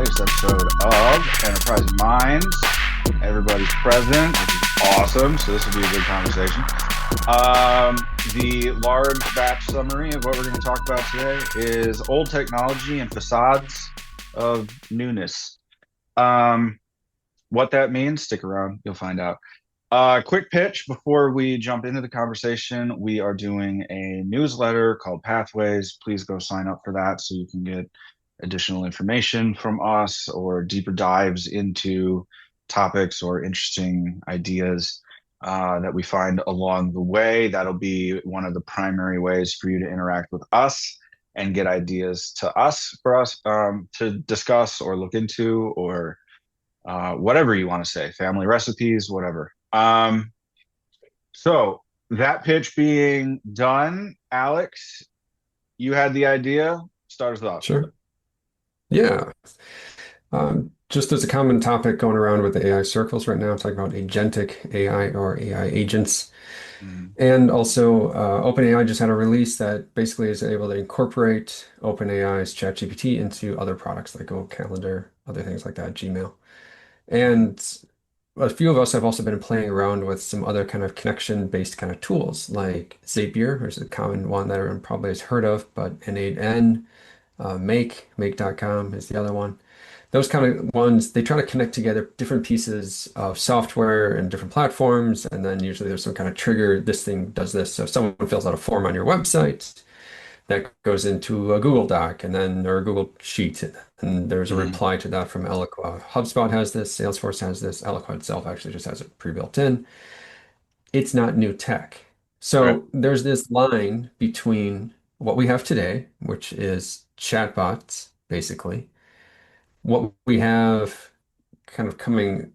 latest episode of Enterprising Minds. Everybody's present, which is awesome. So this will be a good conversation. The large batch summary of what we're going to talk about today is old technology and facades of newness. What that means, stick around, you'll find out. Quick pitch before we jump into the conversation. We are doing a newsletter called Pathways. Please go sign up for that so you can get additional information from us or deeper dives into topics or interesting ideas that we find along the way. That'll be one of the primary ways for you to interact with us and get ideas to us for us to discuss or look into, or whatever you want to say, family recipes, whatever. So that pitch being done, Alex, you had the idea. Start us off. Sure. Yeah. Just as a common topic going around with the AI circles right now, I'm talking about agentic AI or AI agents. Mhm. And also, OpenAI just had a release that basically is able to incorporate OpenAI's ChatGPT into other products like Google Calendar, other things like that, Gmail. Mhm. And a few of us have also been playing around with some other kind of connection-based kind of tools like Zapier, which is a common one that everyone probably has heard of, but N8N, make.com is the other one. Those kind of ones, they try to connect together different pieces of software and different platforms, and then usually there's some kind of trigger, this thing does this. So if someone fills out a form on your website, that goes into a Google Doc and then or a Google Sheet, and there's a Mhm. reply to that from Eloqua. HubSpot has this, Salesforce has this, Eloqua itself actually just has it pre-built in. It's not new tech. Right. So there's this line between what we have today, which is chatbots, basically, what we have kind of coming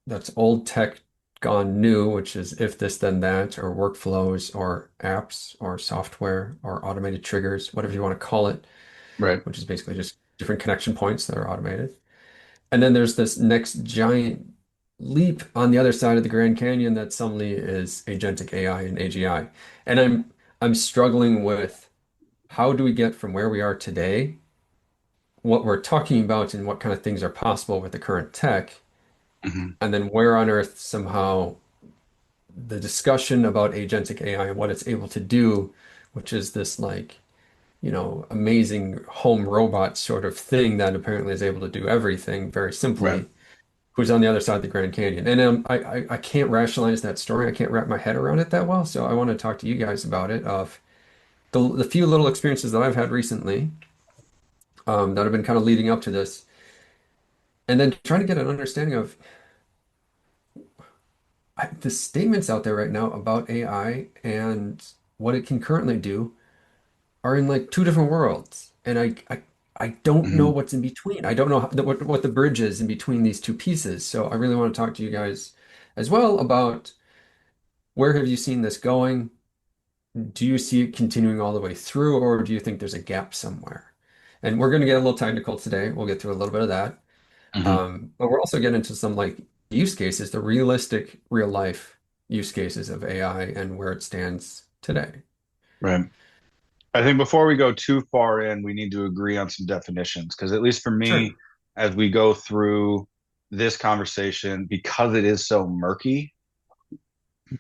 that's old tech gone new, which is if this then that, or workflows, or apps, or software, or automated triggers, whatever you want to call it, Right. which is basically just different connection points that are automated. And then there's this next giant leap on the other side of the Grand Canyon that suddenly is agentic AI and AGI. And I'm struggling with how do we get from where we are today, what we're talking about, and what kind of things are possible with the current tech, Mhm. and then where on earth somehow the discussion about agentic AI and what it's able to do, which is this like, amazing home robot sort of thing that apparently is able to do everything very Right. simply, who's on the other side of the Grand Canyon. And I can't rationalize that story. I can't wrap my head around it that well. So I want to talk to you guys about it, of the few little experiences that I've had recently, that have been kind of leading up to this, and then trying to get an understanding of the statements out there right now about AI and what it can currently do are in like two different worlds, and I don't know Mhm. what's in between. I don't know what the bridge is in between these two pieces. So I really want to talk to you guys as well about where have you seen this going? Do you see it continuing all the way through, or do you think there's a gap somewhere? And we're going to get a little technical today. We'll get through a little bit of that. Mhm. But we're also getting into some like use cases, the realistic, real life use cases of AI and where it stands today. Right. I think before we go too far in, we need to agree on some definitions because, at least for me, Sure. as we go through this conversation, because it is so murky,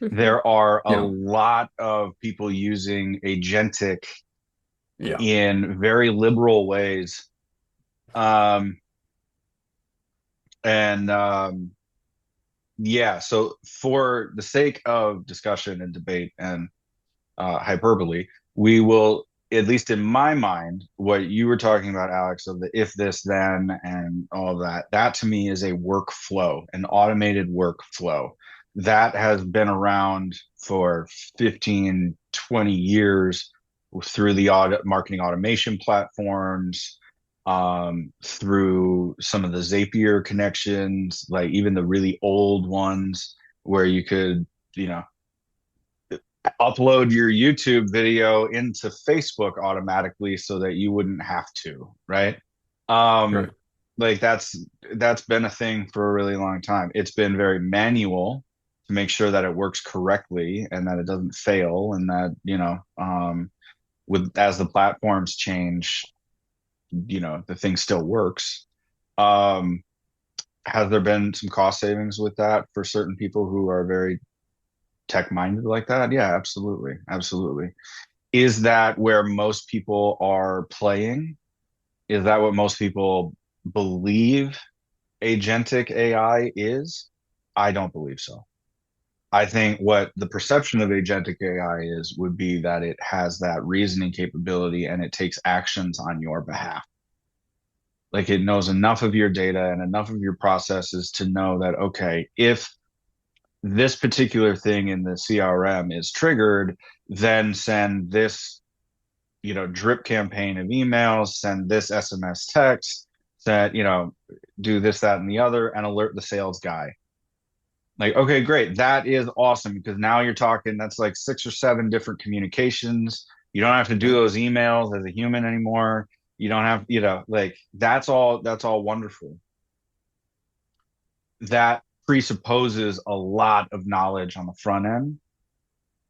there are a Yeah. lot of people using agentic Yeah. in very liberal ways. Um, and Yeah, so for the sake of discussion and debate and hyperbole, we will, at least in my mind, what you were talking about, Alex, of the if this then and all of that, that to me is a workflow, an automated workflow that has been around for 15, 20 years through the marketing automation platforms, through some of the Zapier connections, like even the really old ones where you could, you know, upload your YouTube video into Facebook automatically so that you wouldn't have to, right? Um, Right. like that's been a thing for a really long time. It's been very manual to make sure that it works correctly and that it doesn't fail, and that, with as the platforms change, the thing still works. Um, has there been some cost savings with that for certain people who are very tech minded like that? Yeah, absolutely. Absolutely. Is that where most people are playing? Is that what most people believe agentic AI is? I don't believe so. I think what the perception of agentic AI is would be that it has that reasoning capability and it takes actions on your behalf. Like it knows enough of your data and enough of your processes to know that, okay, if this particular thing in the CRM is triggered, then send this, drip campaign of emails, send this SMS text, that, do this, that, and the other, and alert the sales guy. Like, okay, great. That is awesome because now you're talking, that's like 6 or 7 different communications. You don't have to do Yeah. those emails as a human anymore. You don't have, like that's all wonderful. That presupposes a lot of knowledge on the front end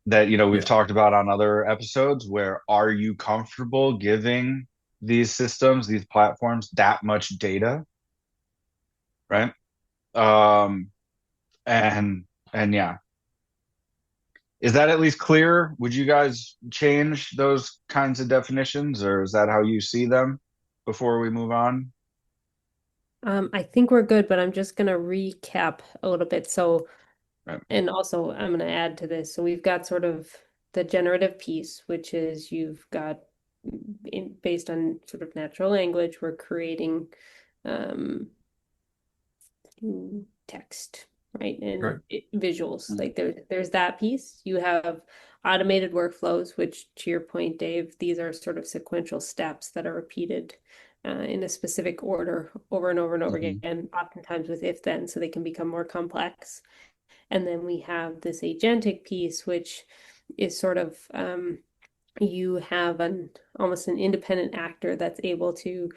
that, we've Yeah. talked about on other episodes where are you comfortable giving these systems, these platforms that much data, right? Um, and and yeah, is that at least clear? Would you guys change those kinds of definitions, or is that how you see them before we move on? I think we're good, but I'm just going to recap a little bit. So, Right. and also I'm going to add to this. So we've got sort of the generative piece, which is you've got based on sort of natural language, we're creating um, text, right? And Right. visuals. Mhm. Like there's that piece. You have automated workflows, which to your point, Dave, these are sort of sequential steps that are repeated in a specific order over and over and over Mhm. again, oftentimes with if then, so they can become more complex. And then we have this agentic piece, which is sort of you have an almost an independent actor that's able to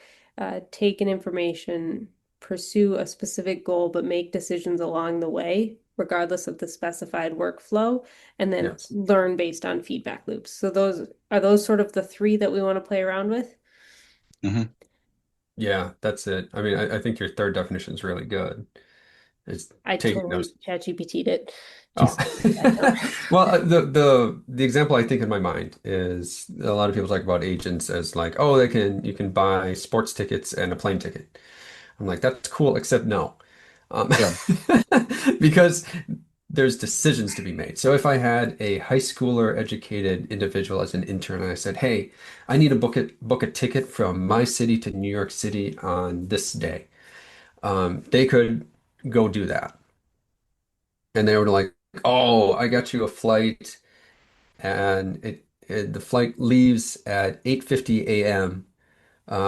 take an information, pursue a specific goal, but make decisions along the way, regardless of the specified workflow, and then Yes. learn based on feedback loops. So those sort of the three that we want to play around with? Mhm. Yeah, that's it. I mean, I think your third definition is really good. It's I taking totally those. ChatGPT'd it. Oh, Just side note. well, the example I think in my mind is a lot of people talk about agents as like, oh, you can buy sports tickets and a plane ticket. I'm like, that's cool, except no, um, Yeah. because there's decisions to be made. So if I had a high schooler educated individual as an intern and I said, hey, I need to book a ticket from my city to New York City on this day, they could go do that. And they were like, oh, I got you a flight and the flight leaves at 8:50 a.m.,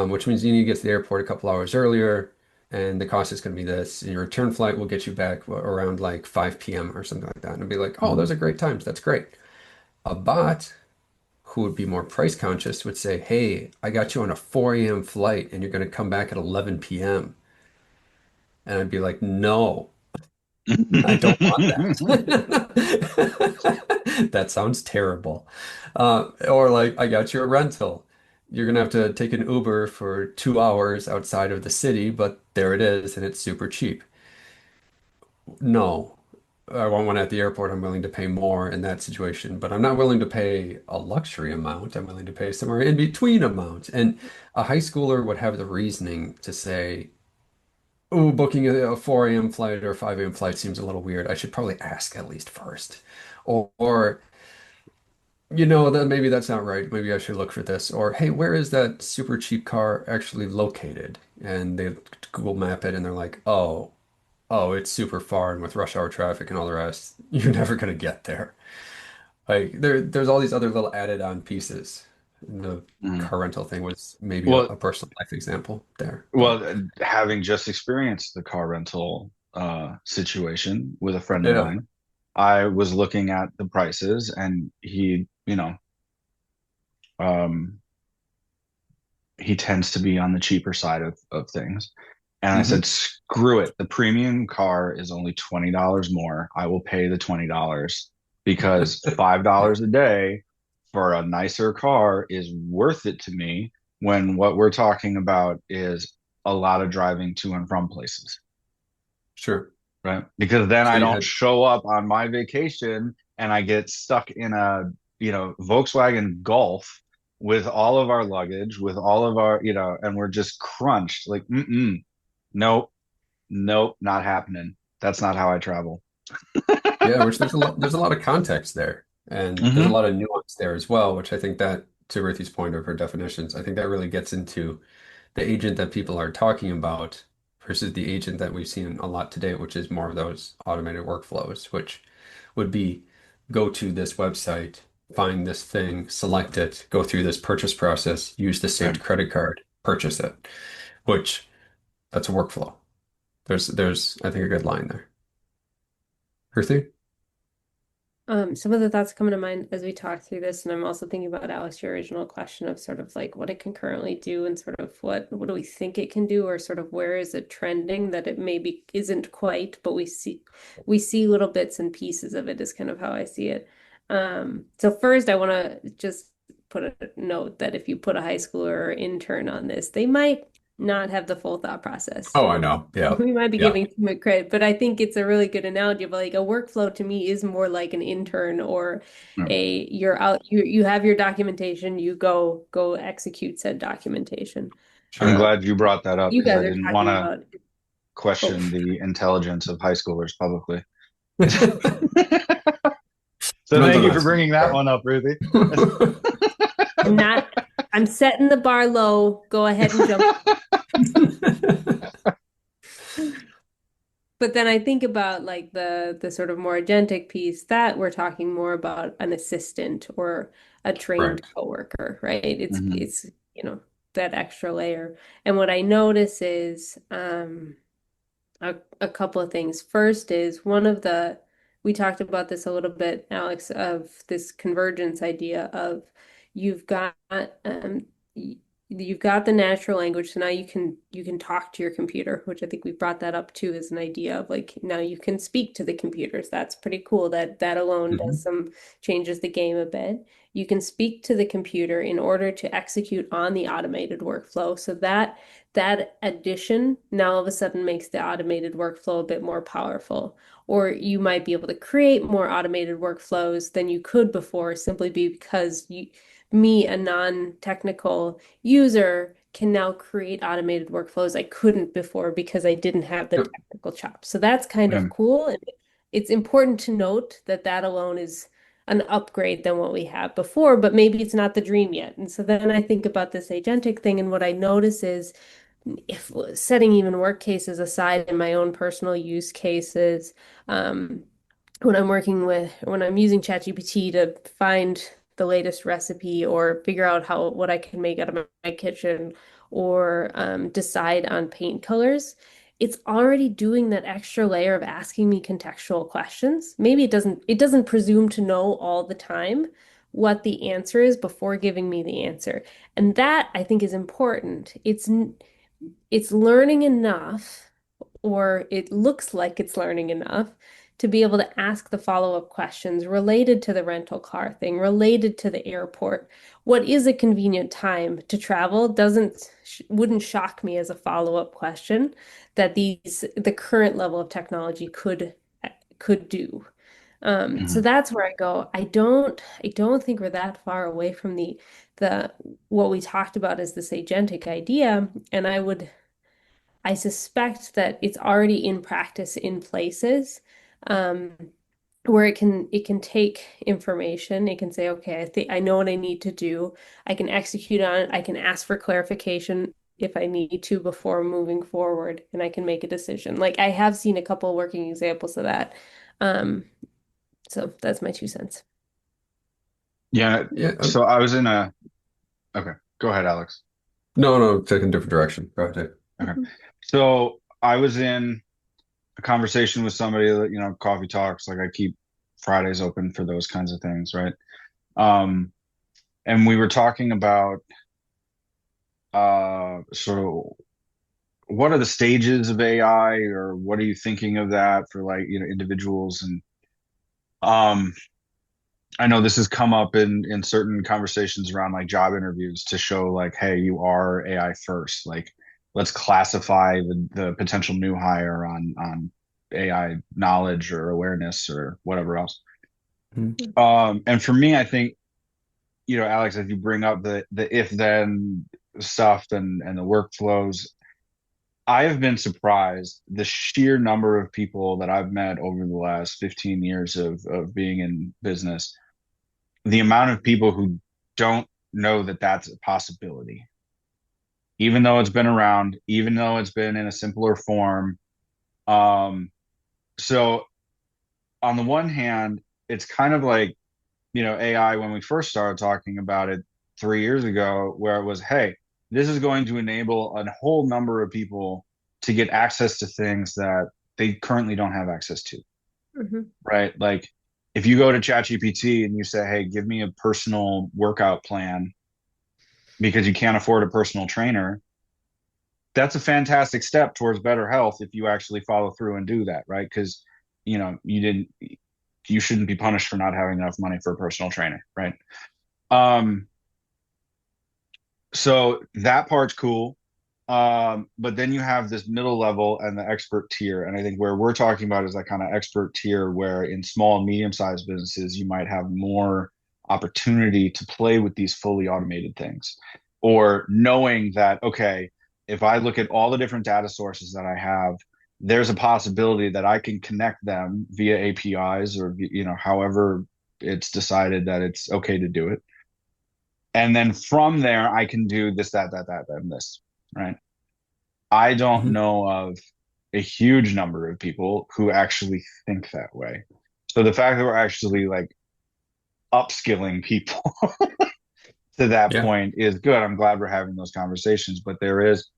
which means you need to get to the airport a couple hours earlier, and the cost is going to be this. And your return flight will get you back around like 5 p.m. or something like that. And I'd be like, oh, those Mhm. are great times. That's great. A bot who would be more price conscious would say, hey, I got you on a 4 a.m. flight and you're going to come back at 11 p.m. And I'd be like, no. I don't want that. That sounds terrible. Or like, I got you a rental. You're gonna have to take an Uber for 2 hours outside of the city, but there it is, and it's super cheap. No, I want one at the airport. I'm willing to pay more in that situation, but I'm not willing to pay a luxury amount. I'm willing to pay somewhere in between amount. And a high schooler would have the reasoning to say, oh, booking a 4 a.m. flight or a 5 a.m. flight seems a little weird. I should probably ask at least first. Or that maybe that's not right. Maybe I should look for this. Or, hey, where is that super cheap car actually located? And they Google map it and they're like, oh, it's super far and with rush hour traffic and all the rest, you're never gonna get there. Like there's all these other little added on pieces. And the Mhm. car rental thing was maybe Well, a personal life example there. But having just experienced the car rental situation with a friend of yeah, mine, I was looking at the prices, and um, he tends to be on the cheaper side of things. And I hmm said, screw it. The premium car is only $20 more. I will pay the $20 because Yeah, $5 a day for a nicer car is worth it to me when what we're talking about is a lot of driving to and from places, Sure. right? Because then So I you don't had, show up on my vacation and I get stuck in a, Volkswagen Golf with all of our luggage, with all of our, and we're just crunched. Like, nope, nope, not happening. That's not how I travel. yeah, which there's a lot of context there, and there's a Hmm. lot of nuance there as well, which I think that, to Ruthi's point of her definitions, I think that really gets into the agent that people are talking about versus the agent that we've seen a lot today, which is more of those automated workflows, which would be go to this website, find this thing, select it, go through this purchase process, use the Right. saved credit card, purchase it, which that's a workflow. There's I think a good line there. Ruthie? Some of the thoughts coming to mind as we talk through this, and I'm also thinking about Alex, your original question of sort of like what it can currently do and sort of what do we think it can do, or sort of where is it trending that it maybe isn't quite, but we see little bits and pieces of it is kind of how I see it. So first I want to just put a note that if you put a high schooler or intern on this, they might not have the full thought process. Oh, I know. Yeah. We might be Yeah. giving too much credit, but I think it's a really good analogy of like a workflow to me is more like an intern or Yeah. you're out, you have your documentation, you go execute said documentation. I'm Sure. Um, glad you brought that up you because I guys are didn't want talking to about oh question the intelligence of high schoolers publicly. So Depends thank on the you high for school. bringing that one up, Ruthie. I'm not I'm setting the bar low. Go ahead and jump. But then I think about like the sort of more agentic piece that we're talking more about an assistant or a trained Correct. coworker, right? It's Hmm. it's that extra layer. And what I notice is a couple of things. First is one of the we talked about this a little bit, Alex, of this convergence idea of you've got y- you've got the natural language, so now you can talk to your computer, which I think we brought that up too as an idea of like now you can speak to the computers. That's pretty cool. That alone does Mhm. some changes the game a bit. You can speak to the computer in order to execute on the automated workflow. So that addition now all of a sudden makes the automated workflow a bit more powerful. Or you might be able to create more automated workflows than you could before simply because me, a non-technical user, can now create automated workflows I couldn't before because I didn't have the Yep. technical chops. So that's kind Yeah. of cool. And it's important to note that that alone is an upgrade than what we have before, but maybe it's not the dream yet. And so then I think about this agentic thing, and what I notice is if setting even work cases aside in my own personal use cases, um, when I'm using ChatGPT to find the latest recipe or figure out what I can make out of my kitchen or decide on paint colors, it's already doing that extra layer of asking me contextual questions. Maybe it doesn't presume to know all the time what the answer is before giving me the answer. And that I think is important. It's learning enough, or it looks like it's learning enough to be able to ask the follow-up questions related to the rental car thing, related to the airport. What is a convenient time to travel wouldn't shock me as a follow-up question that the current level of technology could do. So Hmm. that's where I go. I don't think we're that far away from the what we talked about as this agentic idea, and I suspect that it's already in practice in places um, where it can take information. It can say, okay, I think I know what I need to do. I can execute on it. I can ask for clarification if I need to before moving forward, and I can make a decision. Like I have seen a couple working examples of that. Um, so that's my 2 cents. Yeah. Yeah. So I was in a, okay, go ahead, Alex. No, no, taking a different direction. Go ahead, Dave. Okay. So I was in a conversation with somebody that, coffee talks, like I keep Fridays open for those kinds of things, right? Um, and we were talking about sort of what are the stages of AI or what are you thinking of that for like, individuals and um I know this has come up in certain conversations around like job interviews to show like, hey, you are AI first. Like let's classify the potential new hire on AI knowledge or awareness or whatever else. Mhm. And for me, I think, Alex, as you bring up the if then stuff and the workflows, I have been surprised the sheer number of people that I've met over the last 15 years of being in business, the amount of people who don't know that that's a possibility, even though it's been around, even though it's been in a simpler form. Um, so on the one hand, it's kind of like, AI when we first started talking about it 3 years ago, where it was, hey, this is going to enable a whole number of people to get access to things that they currently don't have access to, Mm-hmm. right? Like if you go to ChatGPT and you say, hey, give me a personal workout plan because you can't afford a personal trainer, that's a fantastic step towards better health if you actually follow through and do that, right? Because you shouldn't be punished for not having enough money for a personal trainer, right? Um, so that part's cool. But then you have this middle level and the expert tier. And I think where we're talking about is that kind of expert tier where in small and medium-sized businesses, you might have more opportunity to play with these fully automated things. Or knowing that, okay, if I look at all the different data sources that I have, there's a possibility that I can connect them via APIs or, however it's decided that it's okay to do it. And then from there, I can do this, that, and this, right? I don't Mhm. know of a huge number of people who actually think that way. So the fact that we're actually like upskilling people to that Yeah. point is good. I'm glad we're having those conversations. But there is,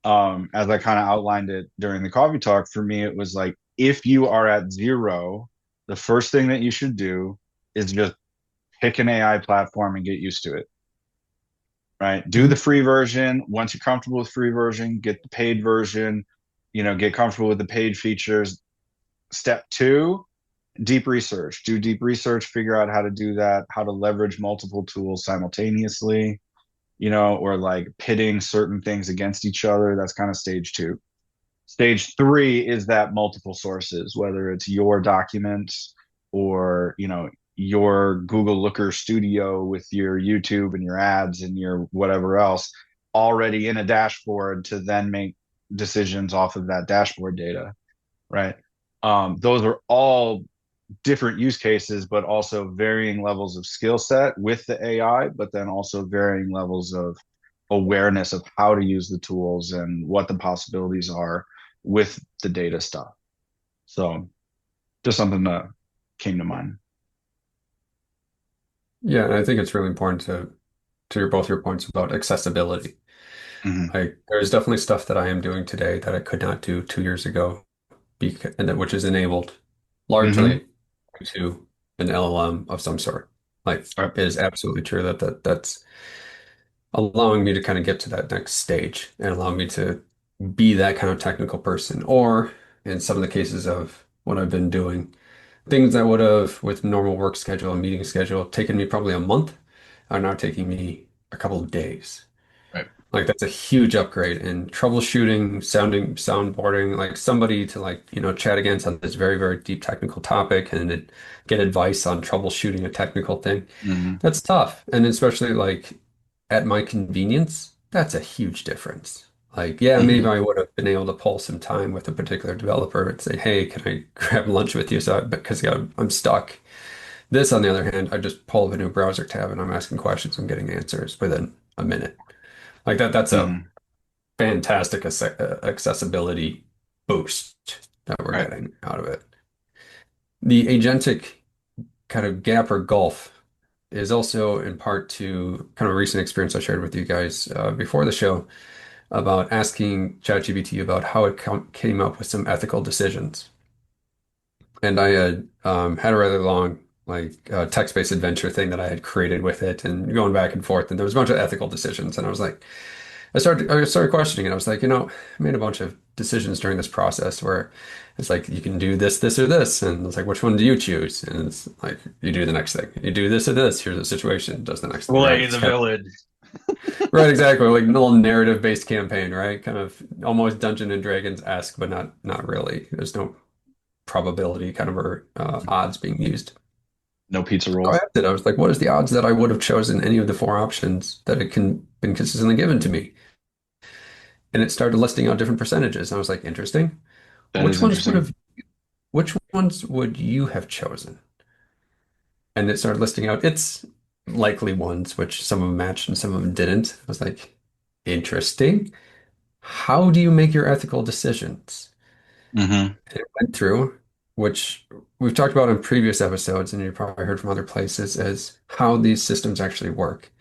as I kind of outlined it during the coffee talk, for me, it was like if you are at zero, the first thing that you should do is just pick an AI platform and get used to it. Right? Do the Mhm. free version. Once you're comfortable with free version, get the paid version, get comfortable with the paid features. Step two, deep research. Do deep research, figure out how to do that, how to leverage multiple tools simultaneously, or like pitting certain things against each other. That's kind of stage two. Stage three is that multiple sources, whether it's your documents or, your Google Looker Studio with your YouTube and your ads and your whatever else already in a dashboard to then make decisions off of that dashboard data, right? Those are all different use cases, but also varying levels of skill set with the AI, but then also varying levels of awareness of how to use the tools and what the possibilities are with the data stuff. So just something that came to mind. Yeah, and I think it's really important to both your points about accessibility. Hmm. Like there's definitely stuff that I am doing today that I could not do 2 years ago, and that which is enabled Hmm. largely to an LLM of some sort. Like Right. it is absolutely true that's allowing me to kind of get to that next stage and allow me to be that kind of technical person. Or in some of the cases of what I've been doing, things that would have, with normal work schedule and meeting schedule, taken me probably a month are now taking me a couple of days. Right. Like that's a huge upgrade in troubleshooting, soundboarding, like somebody to like, chat against on this very, very deep technical topic and get advice on troubleshooting a technical thing. Hmm. That's tough. And especially like at my convenience, that's a huge difference. Like, yeah, maybe Hmm. I would have been able to pull some time with a particular developer and say, hey, can I grab lunch with you? Because yeah, I'm stuck. This, on the other hand, I just pull up a new browser tab and I'm asking questions, I'm getting answers within a minute. Like that's a Hmm. fantastic accessibility boost that we're Right. getting out of it. The agentic kind of gap or gulf is also in part to kind of a recent experience I shared with you guys before the show about asking ChatGPT about how it came up with some ethical decisions. And I had had a rather long like text-based adventure thing that I had created with it and going back and forth. And there was a bunch of ethical decisions. And I was like, I started questioning it. I was like, I made a bunch of decisions during this process where it's like you can do this, this, or this. And it's like, which one do you choose? And it's like you do the next thing. You do this or this. Here's the situation. Does the next thing, right? Slay It's the kind of village. Right, exactly. Like a little narrative-based campaign, right? Kind of almost Dungeons and Dragons-esque, but not really. There's no probability kind of or odds being used. No pizza So I rolls. asked it. I was like, what is the odds that I would have chosen any of the four options that had been consistently given to me? And it started listing out different percentages. And I was like, interesting. That Which is ones would interesting. have, which ones would you have chosen? And it started listing out its likely ones, which some of them matched and some of them didn't. I was like, interesting. How do you make your ethical decisions? Hmm. And it went through, which we've talked about in previous episodes, and you've probably heard from other places, as how these systems actually work.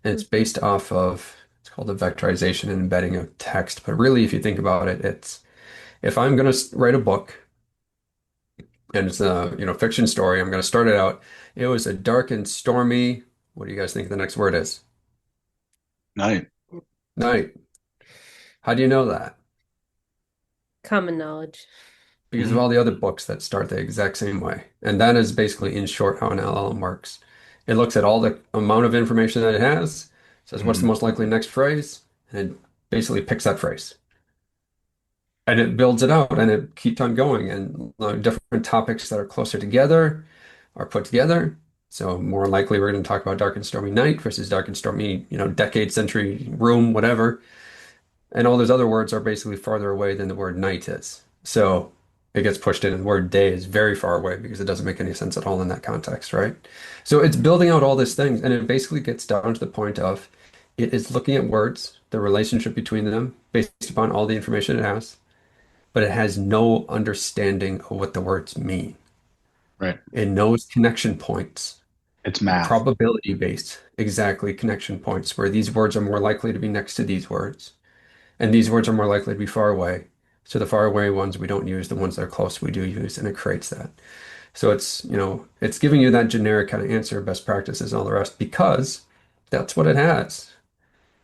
And it's based off of, it's called the vectorization and embedding of text. But really, if you think about it, it's if I'm going to write a book and it's a, fiction story, I'm going to start it out. It was a dark and stormy, what do you guys think the next word is? Night. Night. How do you know that? Common knowledge. Because of Hmm. all the other books that start the exact same way. And that is basically, in short, how an LLM works. It looks at all the amount of information that it has, says what's the Hmm. most likely next phrase, and it basically picks that phrase. And it builds it out and it keeps on going. And different topics that are closer together are put together. So more likely we're going to talk about dark and stormy night versus dark and stormy, decade, century, room, whatever. And all those other words are basically farther away than the word night is. So it gets pushed in, and the word day is very far away because it doesn't make any sense at all in that context, right? So it's building out all these things, and it basically gets down to the point of it is looking at words, the relationship between them, based upon all the information it has, but it has no understanding of what the words mean. Right. It knows connection points, It's math. probability based, exactly connection points, where these words are more likely to be next to these words. And these words are more likely to be far away. So the far away ones we don't use, the ones that are close we do use, and it creates that. So it's giving you that generic kind of answer, best practices, and all the rest, because that's what it has.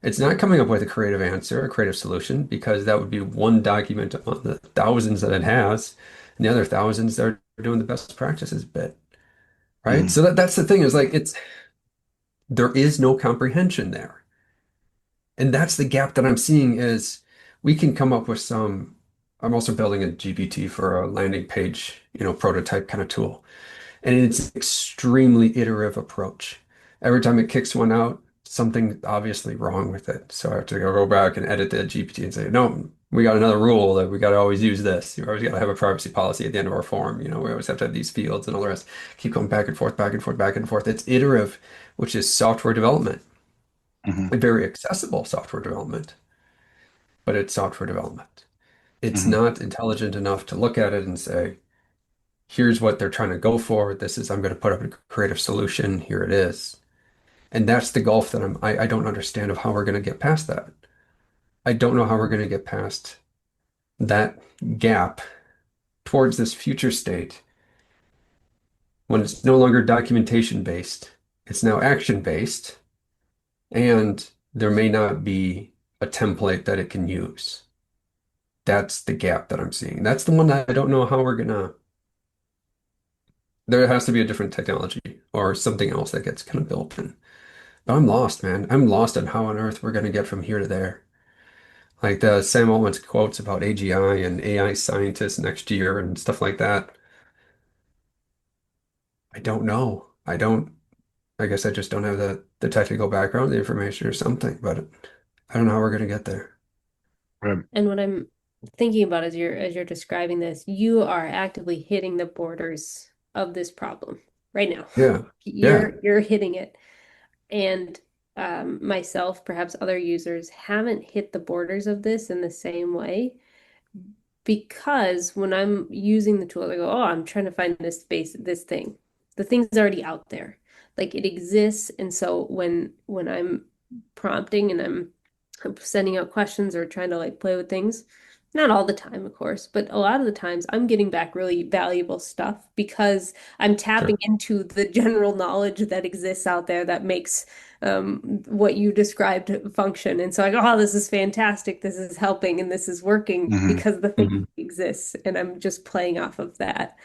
It's not coming up with a creative answer, a creative solution, because that would be one document on the thousands that it has, and the other thousands they're doing the best practices bit, right? Hmm. So that's the thing is like there is no comprehension there. And that's the gap that I'm seeing is we can come up with some. I'm also building a GPT for a landing page, prototype kind of tool. And it's an extremely iterative approach. Every time it kicks one out, something's obviously wrong with it. So I have to go back and edit the GPT and say, no, we got another rule that we got to always use this. You always got to have a privacy policy at the end of our form. We always have to have these fields and all the rest. Keep going back and forth, back and forth, back and forth. It's iterative, which is software development, Hmm. a very accessible software development, but it's software development. It's Hmm. not intelligent enough to look at it and say, here's what they're trying to go for. This is, I'm going to put up a creative solution. Here it is. And that's the gulf that I don't understand of how we're going to get past that. I don't know how we're going to get past that gap towards this future state when it's no longer documentation based. It's now action based, and there may not be a template that it can use. That's the gap that I'm seeing. That's the one that I don't know how we're gonna. There has to be a different technology or something else that gets kind of built in. But I'm lost, man. I'm lost on how on earth we're gonna get from here to there. Like the Sam Altman's quotes about AGI and AI scientists next year and stuff like that. I don't know. I guess I just don't have the technical background, the information or something, but I don't know how we're gonna get there. Right. And what I'm thinking about as you're describing this, you are actively hitting the borders of this problem right now. Yeah. Yeah. You're hitting it. And myself, perhaps other users, haven't hit the borders of this in the same way because when I'm using the tool, I go, oh, I'm trying to find this space, this thing. The thing's already out there. Like it exists. And so when I'm prompting and I'm sending out questions or trying to like play with things, not all the time, of course, but a lot of the times I'm getting back really valuable stuff because I'm tapping Sure. into the general knowledge that exists out there that makes what you described function. And so I go, oh, this is fantastic. This is helping and this is working Hmm. because the thing Hmm. exists. And I'm just playing off of that.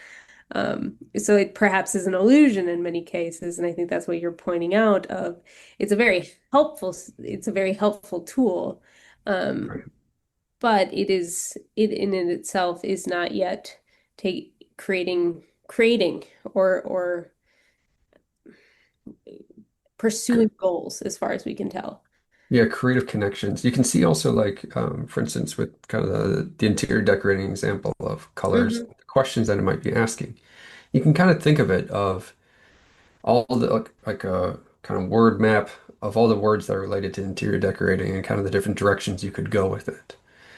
So it perhaps is an illusion in many cases, and I think that's what you're pointing out of it's a very helpful tool. Um, Right. but it in itself is not yet take creating or pursuing goals as far as we can tell. Yeah, creative connections. You can see also like, for instance, with kind of the interior decorating example of colors, Hmm. the questions that it might be asking. You can kind of think of it of all the like a kind of word map of all the words that are related to interior decorating and kind of the different directions you could go with it.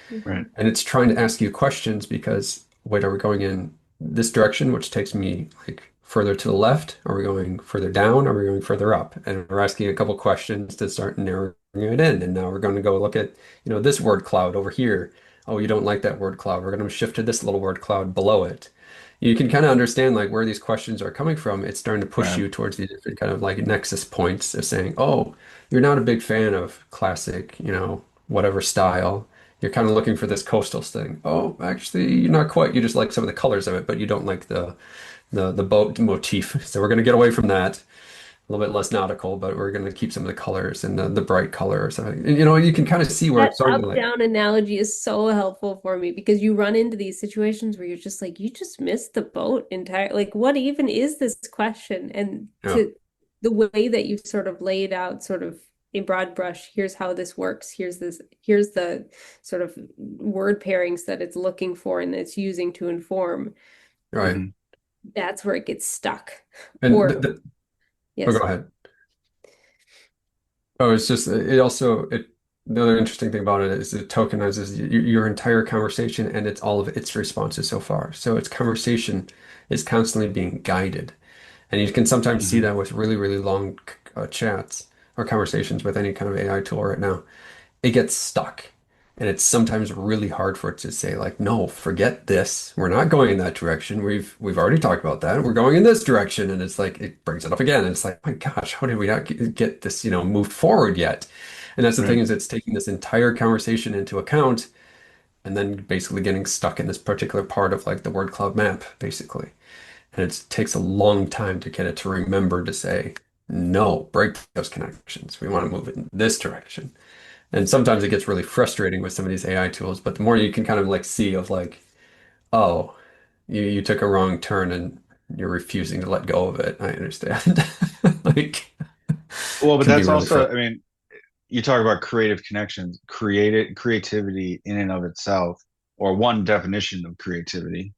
Hmm. Right. And it's trying to ask you questions because, wait, are we going in this direction, which takes me like further to the left? Are we going further down? Are we going further up? And we're asking a couple questions to start narrowing it in. And now we're going to go look at, this word cloud over here. Oh, you don't like that word cloud. We're going to shift to this little word cloud below it. You can kind of understand like where these questions are coming from. It's starting to push Right. you towards the different kind of like nexus points of saying, oh, you're not a big fan of classic, whatever style. You're kind of looking for this coastal thing. Oh, actually, you're not quite. You just like some of the colors of it, but you don't like the boat motif. So we're going to get away from that. A little bit less nautical, but we're going to keep some of the colors and the bright color or something. And, you can kind of see where That it's starting to like, up-down analogy is so helpful for me because you run into these situations where you're just like, you just missed the boat entire. Like, what even is this question? And yeah, to the way that you sort of laid out, sort of a broad brush, here's how this works. Here's the sort of word pairings that it's looking for and it's using to inform. right. Hmm. That's where it gets stuck. And Or, oh, go yes. ahead. Oh, it's just it also it the other interesting thing about it is it tokenizes your entire conversation and it's all of its responses so far. So its conversation is constantly being guided. And you can sometimes see Hmm. that with really, really long chats or conversations with any kind of AI tool right now. It gets stuck. And it's sometimes really hard for it to say, like, no, forget this. We're not going in that direction. We've already talked about that. We're going in this direction. And it's like it brings it up again. And it's like, my gosh, how did we not get this, moved forward yet? And that's the thing Right. is it's taking this entire conversation into account and then basically getting stuck in this particular part of like the word cloud map, basically. And it takes a long time to get it to remember to say, no, break those connections. We want to move it in this direction. And sometimes it gets really frustrating with some of these AI tools, but the more you can kind of like see of like, oh, you took a wrong turn and you're refusing to let go of it. I understand. Like, Well, but can be that's really also, I frustrating. mean, you talk about creative connections, creativity in and of itself, or one definition of creativity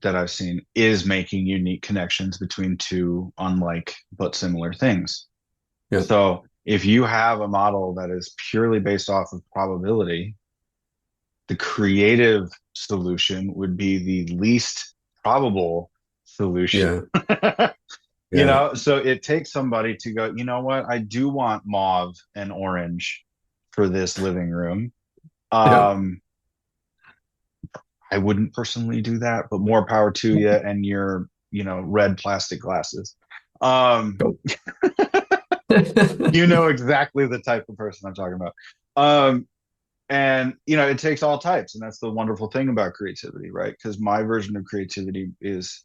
that I've seen is making unique connections between two unlike but similar things. Yeah. So if you have a model that is purely based off of probability, the creative solution would be the least probable solution. Yeah. Yeah. So it takes somebody to go, you know what? I do want mauve and orange for this living room. Yeah. Um, I wouldn't personally do that, but more power to you and your, red plastic glasses. Um, Go. you know exactly the type of person I'm talking about. Um, and it takes all types, and that's the wonderful thing about creativity, right? Because my version of creativity is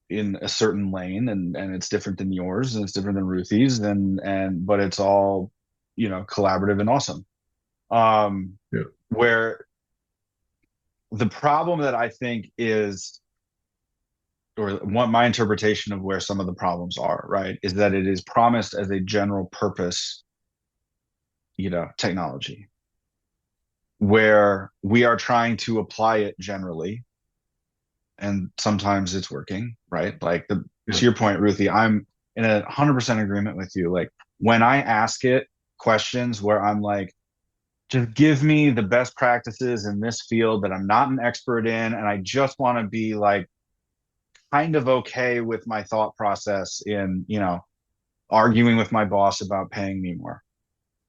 in a certain lane, and it's different than yours, and it's different than Ruthi's, and but it's all collaborative and awesome. Yeah. Where the problem that I think is, or what my interpretation of where some of the problems are, right, is that it is promised as a general purpose, technology, where we are trying to apply it generally, and sometimes it's working, right? Like Yeah. to your point, Ruthie, I'm in 100% agreement with you. Like when I ask it questions where I'm like, just give me the best practices in this field that I'm not an expert in, and I just want to be like kind of okay with my thought process in, arguing with my boss about paying me more,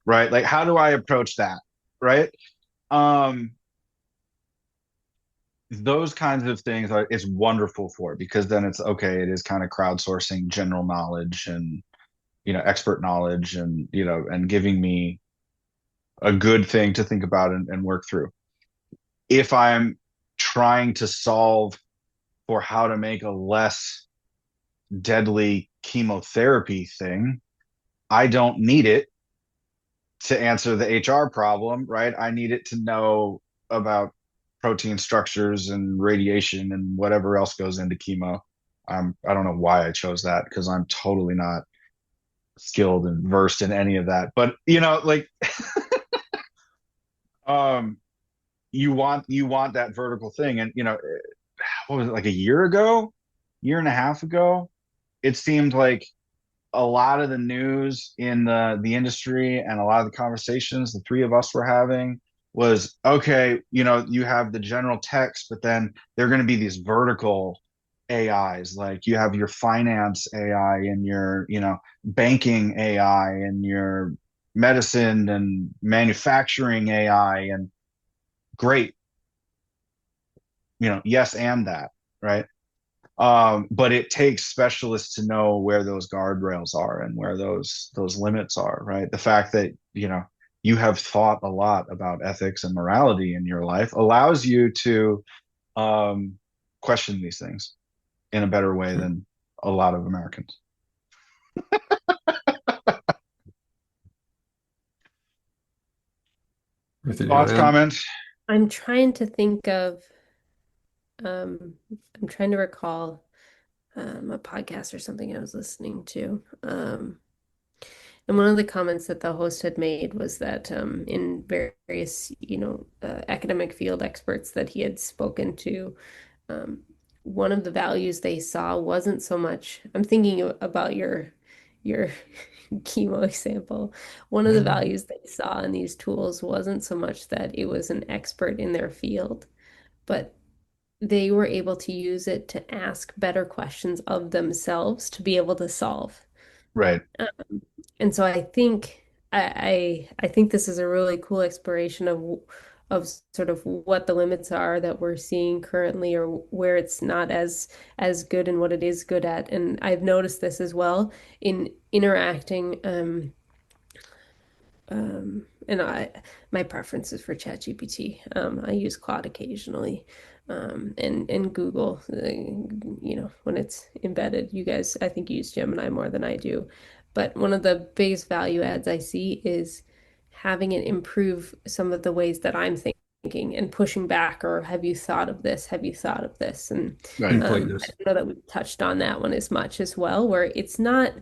right? Like how do I approach that, right? Um, those kinds of things are it's wonderful for because then it's okay, it is kind of crowdsourcing general knowledge and expert knowledge and and giving me a good thing to think about and work through. If I'm trying to solve for how to make a less deadly chemotherapy thing. I don't need it to answer the HR problem, right? I need it to know about protein structures and radiation and whatever else goes into chemo. I don't know why I chose that because I'm totally not skilled and versed in any of that. But like um you want that vertical thing. And what was it, like a year ago, year and a half ago, it seemed like a lot of the news in the industry and a lot of the conversations the three of us were having was, okay, you have the general text, but then there are going to be these vertical AIs. Like you have your finance AI and your, banking AI and your medicine and manufacturing AI. And great, yes, and that, right? But it takes specialists to know where those guardrails are and where those limits are, right? The fact that you have thought a lot about ethics and morality in your life allows you to question these things in a better way than a lot of Americans. Ruthi, do you want Thoughts, to add? comments? I'm trying to think of, I'm trying to recall a podcast or something I was listening to. And one of the comments that the host had made was that in various, academic field experts that he had spoken to, um, one of the values they saw wasn't so much, I'm thinking about your chemo example. One of the values they saw in these tools wasn't so much that it was an expert in their field, but they were able to use it to ask better questions of themselves to be able to solve. Right. And so I think I think this is a really cool exploration of sort of what the limits are that we're seeing currently, or where it's not as good and what it is good at. And I've noticed this as well in interacting and my preference is for ChatGPT. I use Claude occasionally, and Google. When it's embedded. You guys, I think, use Gemini more than I do. But one of the biggest value adds I see is having it improve some of the ways that I'm thinking and pushing back, or have you thought of this? Have you thought of this? And Right. I Completeness. don't know that we've touched on that one as much as well, where it's not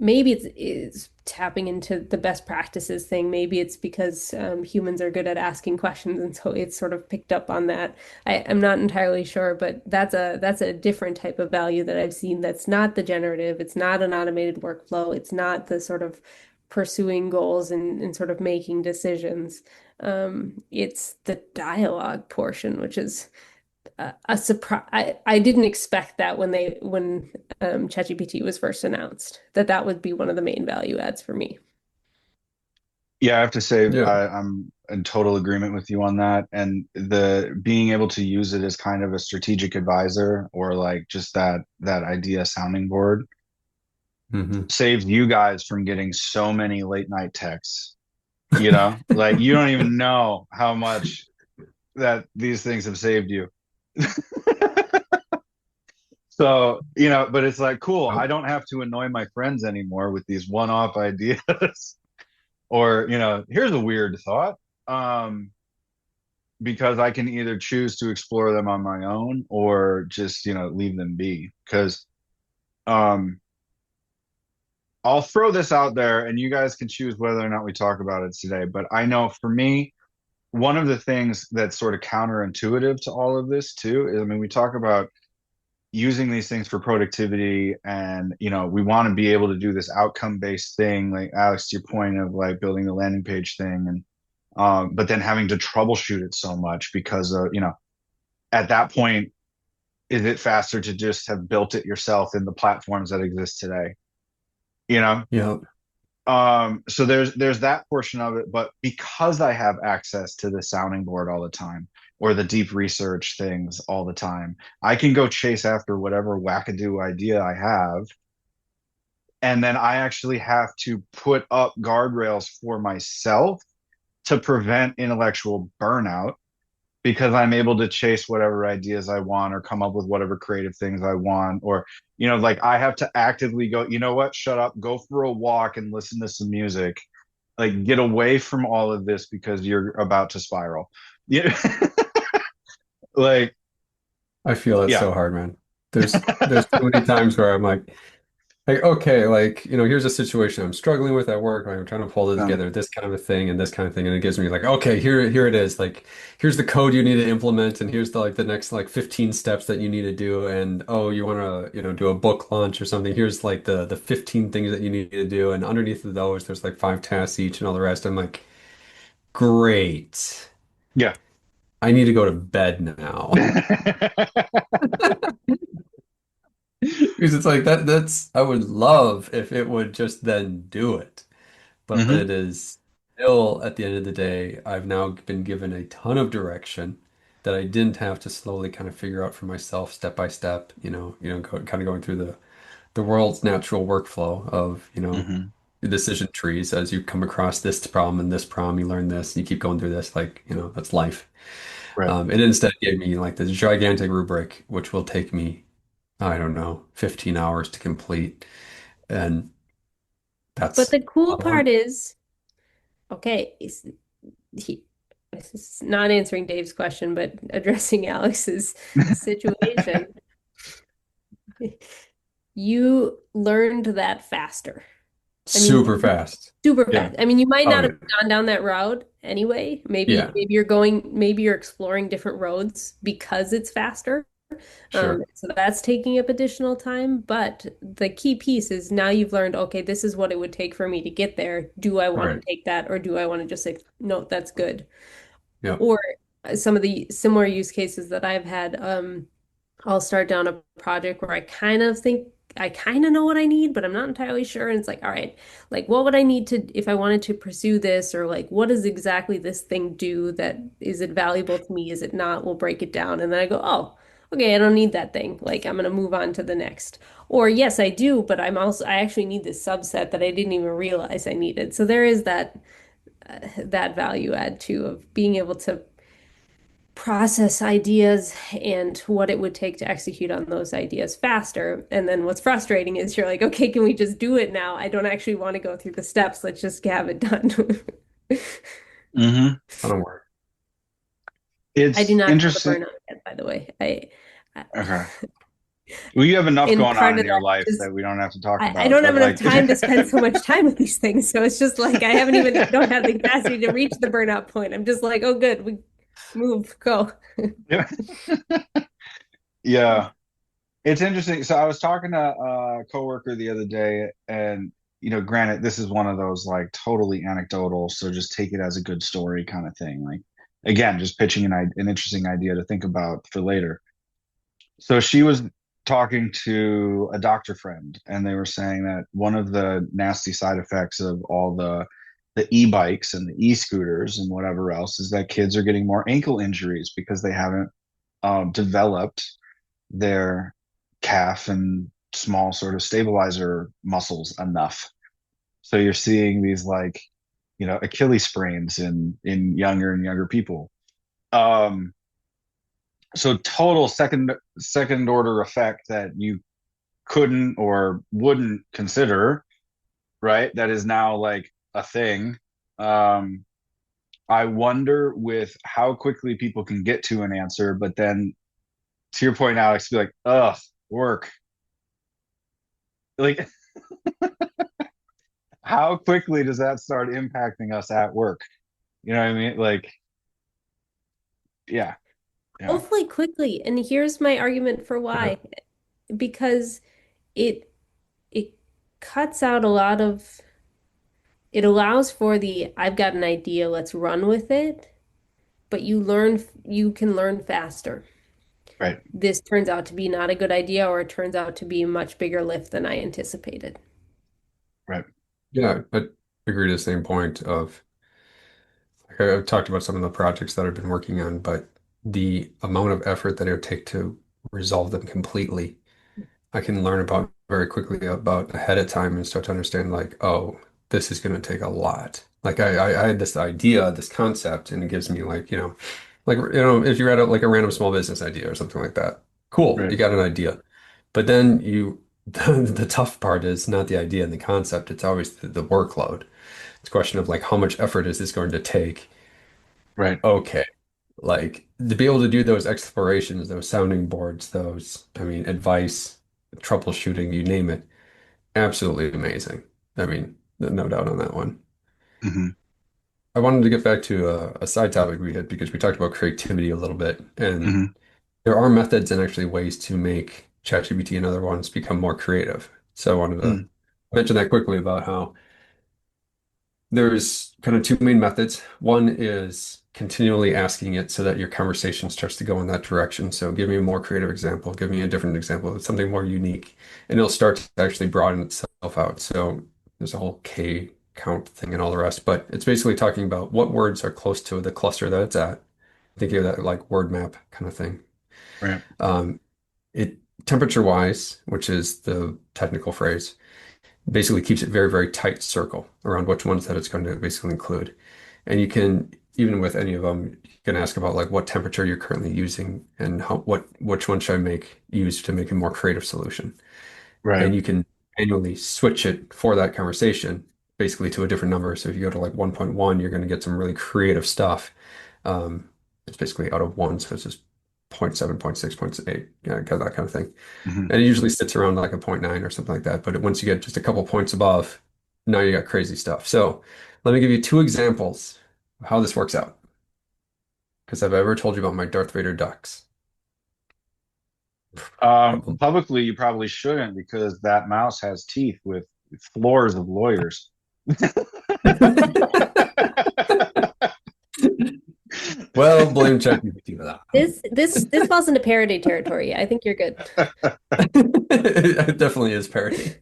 maybe it's tapping into the best practices thing. Maybe it's because humans are good at asking questions, and so it's sort of picked up on that. I'm not entirely sure, but that's a different type of value that I've seen. That's not the generative. It's not an automated workflow. It's not the sort of pursuing goals and sort of making decisions. It's the dialogue portion, which is a surprise. I didn't expect that when ChatGPT was first announced, that would be one of the main value adds for me. Yeah, I have to say Yeah. I'm in total agreement with you on that. And the being able to use it as kind of a strategic advisor, or like just that idea sounding board, Hmm. saves you guys from getting so many late night texts. Like you don't even know how much that these things have saved you. So, but it's like, cool, I Oh, don't have to annoy my friends anymore with these one-off ideas. Or, here's a weird thought. Um, because I can either choose to explore them on my own or just, leave them be. Because um I'll throw this out there and you guys can choose whether or not we talk about it today. But I know for me, one of the things that's sort of counterintuitive to all of this too is, I mean, we talk about using these things for productivity, and we want to be able to do this outcome based thing, like Alex, to your point of like building the landing page thing, and but then having to troubleshoot it so much because at that point, is it faster to just have built it yourself in the platforms that exist today, you know yeah. so there's that portion of it. But because I have access to the sounding board all the time, or the deep research things all the time, I can go chase after whatever wackadoo idea I have, and then I actually have to put up guardrails for myself to prevent intellectual burnout, because I'm able to chase whatever ideas I want or come up with whatever creative things I want. Or, like I have to actively go, you know what, shut up, go for a walk and listen to some music. Like get away from all of this because you're about to spiral. Yeah. Like, I feel it yeah. so hard, man. There's so many times where I'm like, okay, like, here's a situation I'm struggling with at work. Like, I'm trying to pull it Um, together, this kind of a thing and this kind of thing. And it gives me like, okay, here it is. Like, here's the code you need to implement, and here's the next 15 steps that you need to do. And oh, you want to, do a book launch or something. Here's like the 15 things that you need to do. And underneath of those, there's like 5 tasks each and all the rest. I'm like, great. yeah. I need to go to bed now. Because it's like that's I would love if it would just then do it. But Hmm. it is still at the end of the day, I've now been given a ton of direction that I didn't have to slowly kind of figure out for myself step by step, kind of going through the world's natural workflow of, Hmm. the decision trees as you come across this problem, you learn this, you keep going through this, like, that's life. Right. It instead gave me like this gigantic rubric, which will take me, I don't know, 15 hours to complete. And But that's the a cool lot of work. part is, okay, he, this is not answering Dave's question, but addressing Alex's situation. You learned that faster. I mean, Super fast. super Yeah. fast. I mean, you might Oh, not yeah. have gone down that road anyway. Maybe Yeah, maybe you're exploring different roads because it's faster. sure. So that's taking up additional time. But the key piece is now you've learned, okay, this is what it would take for me to get there. Do I want to Right. take that or do I want to just say, no, that's good? Yep. Or some of the similar use cases that I've had, I'll start down a project where I kind of think I kind of know what I need, but I'm not entirely sure. And it's like, all right, like what would I need to if I wanted to pursue this, or like what does exactly this thing do that is it valuable to me? Is it not? We'll break it down. And then I go, oh, okay, I don't need that thing. Like I'm gonna move on to the next. Or yes, I do, but I actually need this subset that I didn't even realize I needed. So there is that value add too of being able to process ideas and what it would take to execute on those ideas faster. And then what's frustrating is you're like, okay, can we just do it now? I don't actually want to go through the steps. Let's just have it done. Hmm. I don't worry. I do It's not have the interesting. burnout yet, by the way. Okay. Well, you have enough And going on part in of your that life is that we don't have to talk I about. don't have But enough like, time to spend so much time with these things. So it's just like I don't have the capacity to reach the burnout point. I'm just like, oh, good, we move, go. yeah. Yeah. It's interesting. So I was talking to a coworker the other day, and granted, this is one of those like totally anecdotal, so just take it as a good story kind of thing. Like, again, just pitching an interesting idea to think about for later. So she was talking to a doctor friend, and they were saying that one of the nasty side effects of all the e-bikes and the e-scooters and whatever else is that kids are getting more ankle injuries because they haven't developed their calf and small sort of stabilizer muscles enough. So you're seeing these like, Achilles sprains in younger and younger people. Um, so total second order effect that you couldn't or wouldn't consider, right? That is now like a thing. Um, I wonder with how quickly people can get to an answer, but then to your point, Alex, be like, ugh, work. Like, how quickly does that start impacting us at work? You know what I mean? Like, yeah, yeah, Hopefully quickly. And here's my argument for Yeah. why. Because it it cuts out a lot of it allows for the I've got an idea, let's run with it, but you can learn faster. right, This turns out to be not a good idea, or it turns out to be a much bigger lift than I anticipated. right, Yeah, I agree to the same point of like I've talked about some of the projects that I've been working on, but the amount of effort that it would take to resolve them completely, I can learn about very quickly about ahead of time and start to understand like, oh, this is going to take a lot. Like I had this idea, this concept, and it gives me like, Like, if you had like a random small business idea or something like that, cool, you Right. got an idea. But then the tough part is not the idea and the concept, it's always the workload. It's a question of like, how much effort is this going to take? Right. Okay. Like to be able to do those explorations, those sounding boards, I mean, advice, troubleshooting, you name it, absolutely amazing. I mean, no doubt on that one. Hmm. I wanted to get back to a side topic we had because we talked about creativity a little bit, and Hmm. there are methods and actually ways to make ChatGPT and other ones become more creative. So I wanted to mention that quickly about how there's kind of two main methods. One is continually asking it so that your conversation starts to go in that direction. So give me a more creative example, give me a different example, something more unique, and it'll start to actually broaden itself out. So there's a whole K count thing and all the rest, but it's basically talking about what words are close to the cluster that it's at. Think of that like word map kind of thing. Right. Um, it temperature wise, which is the technical phrase, basically keeps it very, very tight circle around which ones that it's going to basically include. And you can, even with any of them, you can ask about like what temperature you're currently using and which one should I make use to make a more creative solution. Right. And you can manually switch it for that conversation basically to a different number. So if you go to like 1.1, you're going to get some really creative stuff. Um, it's basically out of one, so it's just zero point 0.7, zero point 0.6, zero point 0.8, yeah, that kind of thing. Hmm. And it usually sits around like a zero point 0.9 or something like that. But once you get just a couple points above, now you got crazy stuff. So let me give you two examples of how this works out. Because I've ever told you about my Darth Vader ducks. Probably. Publicly, you probably shouldn't because that mouse has teeth with floors of lawyers. Well, blame ChatGPT for that. This falls into parody territory. I think you're good. It definitely is parody.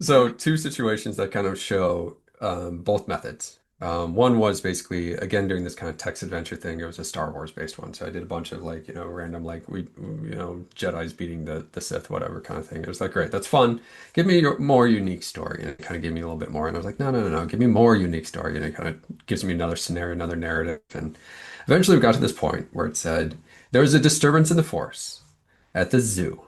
So two situations that kind of show both methods. One was basically again during this kind of text adventure thing. It was a Star Wars based one, so I did a bunch of like random like Jedi's beating the Sith whatever kind of thing. It was like great, that's fun. Give me a more unique story, and it kind of gave me a little bit more. And I was like no no no no, give me more unique story, and it kind of gives me another scenario, another narrative. And eventually we got to this point where it said there was a disturbance in the Force at the zoo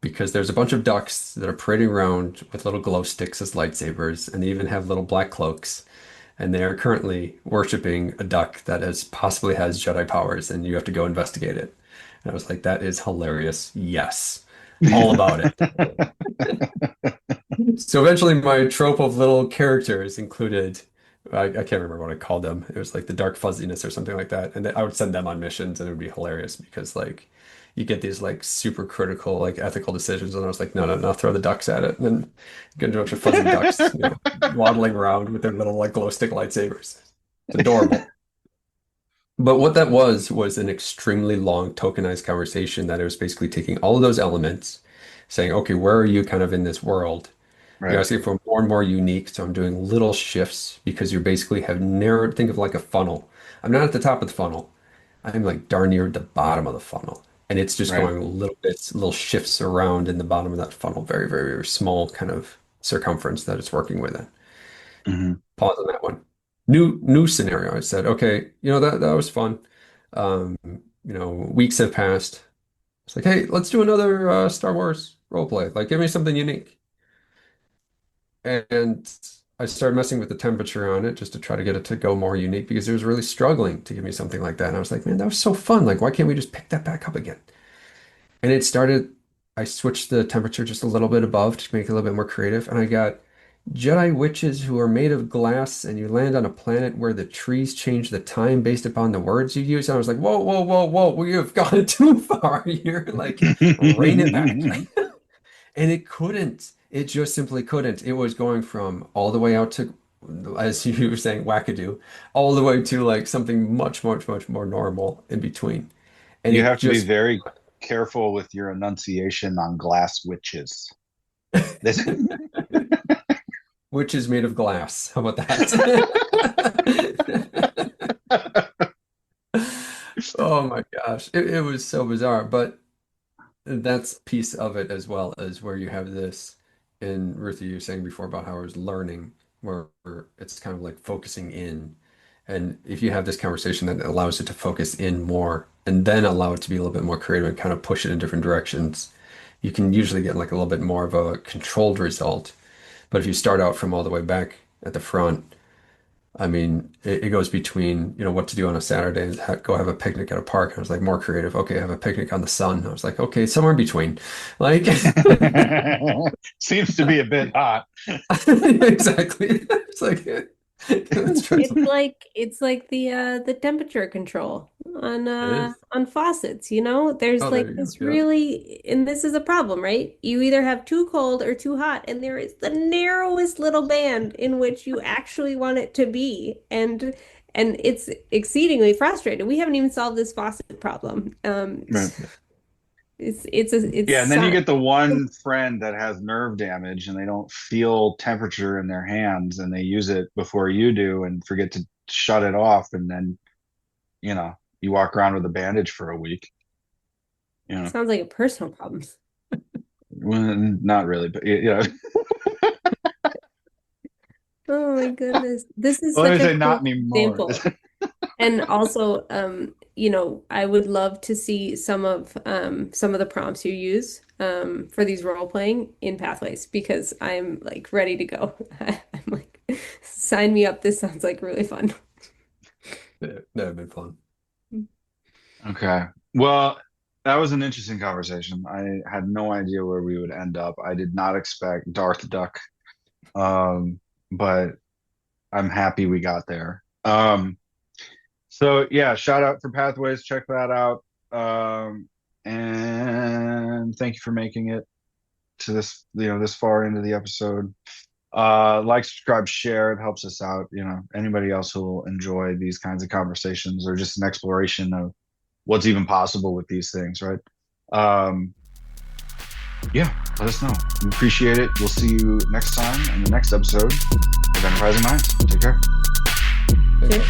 because there's a bunch of ducks that are parading around with little glow sticks as lightsabers, and they even have little black cloaks. And they are currently worshiping a duck that has possibly has Jedi powers, and you have to go investigate it. And I was like, that is hilarious. Yes, all about it. So eventually, my trope of little characters included, I can't remember what I called them. It was like the dark fuzziness or something like that. And I would send them on missions, and it would be hilarious because like you get these like super critical like ethical decisions, and I was like, no, no, no, throw the ducks at it, and then get a bunch of fuzzy ducks, waddling around with their little like glow stick lightsabers. It's adorable. But what that was an extremely long tokenized conversation that I was basically taking all of those elements, saying, okay, where are you kind of in this world? You're Right. asking for more and more unique, so I'm doing little shifts because you basically have narrowed, think of like a funnel. I'm not at the top of the funnel. I'm like darn near the bottom of the funnel. And it's just Right. going little bits, little shifts around in the bottom of that funnel, very, very, very small kind of circumference that it's working within. Hmm. Pause on that one. New scenario. I said, okay, that was fun. Weeks have passed. It's like, hey, let's do another Star Wars role play. Like, give me something unique. And I started messing with the temperature on it just to try to get it to go more unique because it was really struggling to give me something like that. And I was like, man, that was so fun. Like, why can't we just pick that back up again? And I switched the temperature just a little bit above to make it a little bit more creative. And I got Jedi witches who are made of glass, and you land on a planet where the trees change the time based upon the words you use. And I was like, whoa, whoa, whoa, whoa, we have gone too far here. Like, rein it back. And it couldn't. It just simply couldn't. It was going from all the way out to, as you were saying, wackadoo, all the way to like something much, much, much more normal in between. And You it have to be just, very careful with your enunciation on glass witches. This which is made of glass. How about that? Oh my gosh. It was so bizarre. But that's piece of it as well as where you have this, and Ruthie, you were saying before about how I was learning, where it's kind of like focusing in And if you have this conversation that allows it to focus in more and then allow it to be a little bit more creative and kind of push it in different directions, you can usually get like a little bit more of a controlled result. But if you start out from all the way back at the front, I mean, it goes between, what to do on a Saturday and go have a picnic at a park. And I was like, more creative. Okay, have a picnic on the sun. I was like, okay, somewhere in between. Like, seems to be a bit hot. exactly. It's like, let's try something. It's like the temperature control It is. on faucets, There's Oh, like there you this go. really, and this is a problem, right? You either have too cold or too hot, and there is the narrowest little band in which you actually want it to be. And it's exceedingly frustrating. We haven't even solved this faucet problem. Right. It's Yeah, and then you get the one friend that has nerve damage and they don't feel temperature in their hands and they use it before you do and forget to shut it off, and then you walk around with a bandage for a week. Sounds like a personal problem. Well, not really, but Oh my goodness. This is Well, let me such a say not cool anymore. example. And also, I would love to see some of the prompts you use for these role playing in Pathways, because I'm like ready to go. I'm like, sign me up. This sounds like really fun. Yeah, that would be fun. Okay. Well, that was an interesting conversation. I had no idea where we would end up. I did not expect Darth Duck, but I'm happy we got there. So yeah, shout out for Pathways. Check that out. And thank you for making it to this far into the episode. Like, subscribe, share. It helps us out. Anybody else who will enjoy these kinds of conversations or just an exploration of what's even possible with these things, right? Yeah, let us know. We appreciate it. We'll see you next time in the next episode of Enterprising Minds. Take care. Okay.